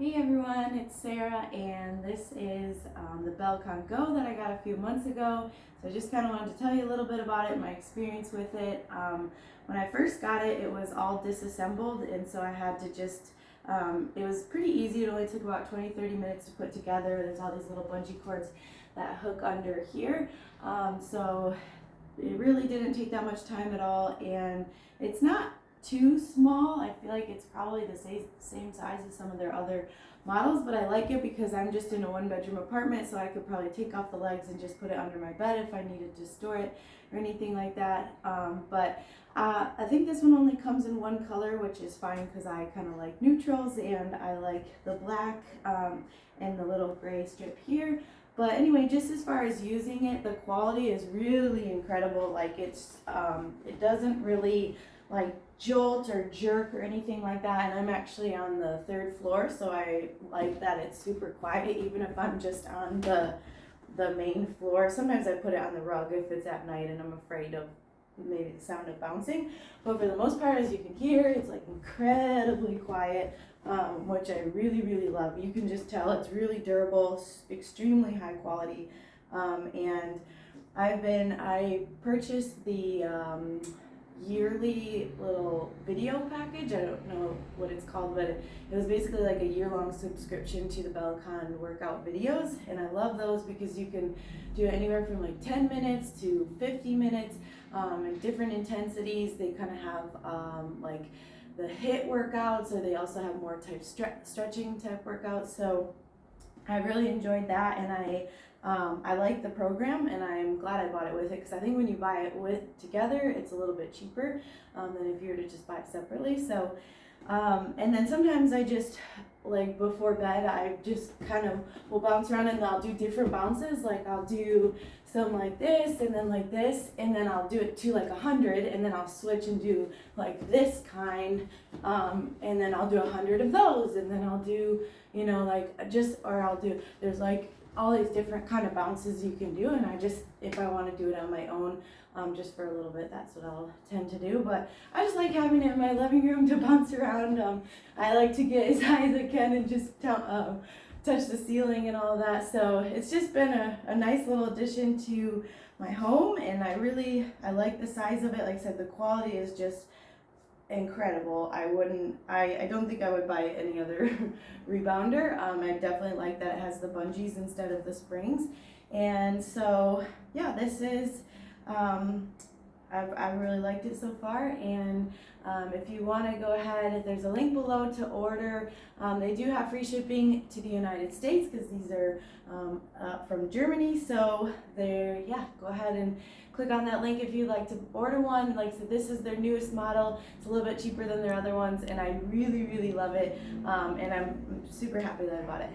Hey everyone, it's Sarah, and this is the Bellicon Go that I got a few months ago. So I just kind of wanted to tell you a little bit about it, my experience with it. When I first got it, it was all disassembled, and so I had to just, it was pretty easy. It only took about 20-30 minutes to put together. There's all these little bungee cords that hook under here. So it really didn't take that much time at all, and it's not too small. I feel like it's probably the same size as some of their other models, but I like it because I'm just in a one-bedroom apartment, so I could probably take off the legs and just put it under my bed if I needed to store it or anything like that. I think this one only comes in one color, which is fine because I kind of like neutrals, and I like the black and the little gray strip here. But anyway, just as far as using it, the quality is really incredible. Like it doesn't really like jolt or jerk or anything like that. And I'm actually on the 3rd floor, so I like that it's super quiet, even if I'm just on the main floor. Sometimes I put it on the rug if it's at night and I'm afraid of maybe the sound of bouncing. But for the most part, as you can hear, it's like incredibly quiet, which I really love. You can just tell it's really durable, extremely high quality. And I purchased the yearly little video package. I don't know what it's called, but it was basically like a year-long subscription to the Bellicon workout videos, and I love those because you can do anywhere from like 10 minutes to 50 minutes and different intensities. They kind of have like the HIIT workouts, or they also have more type stretching type workouts. So I really enjoyed that, and I like the program, and I'm glad I bought it with it, because I think when you buy it together, it's a little bit cheaper than if you were to just buy it separately. So, and then sometimes I just, like before bed, I just kind of will bounce around, and I'll do different bounces. Like I'll do some like this, and then like this, and then I'll do it to like 100, and then I'll switch and do like this kind, and then I'll do 100 of those, and then I'll do, you know, like or I'll do, there's like all these different kind of bounces you can do, and I just, if I want to do it on my own, just for a little bit, that's what I'll tend to do. But I just like having it in my living room to bounce around. I like to get as high as I can and just touch the ceiling and all that. So it's just been a nice little addition to my home, and I like the size of it. Like I said, the quality is just incredible. I don't think I would buy any other rebounder. I definitely like that it has the bungees instead of the springs. And so yeah, this is I've really liked it so far. And if you want to go ahead, there's a link below to order. They do have free shipping to the United States, because these are from Germany. So go ahead and click on that link if you'd like to order one. Like I said, this is their newest model. It's a little bit cheaper than their other ones, and I really love it. And I'm super happy that I bought it.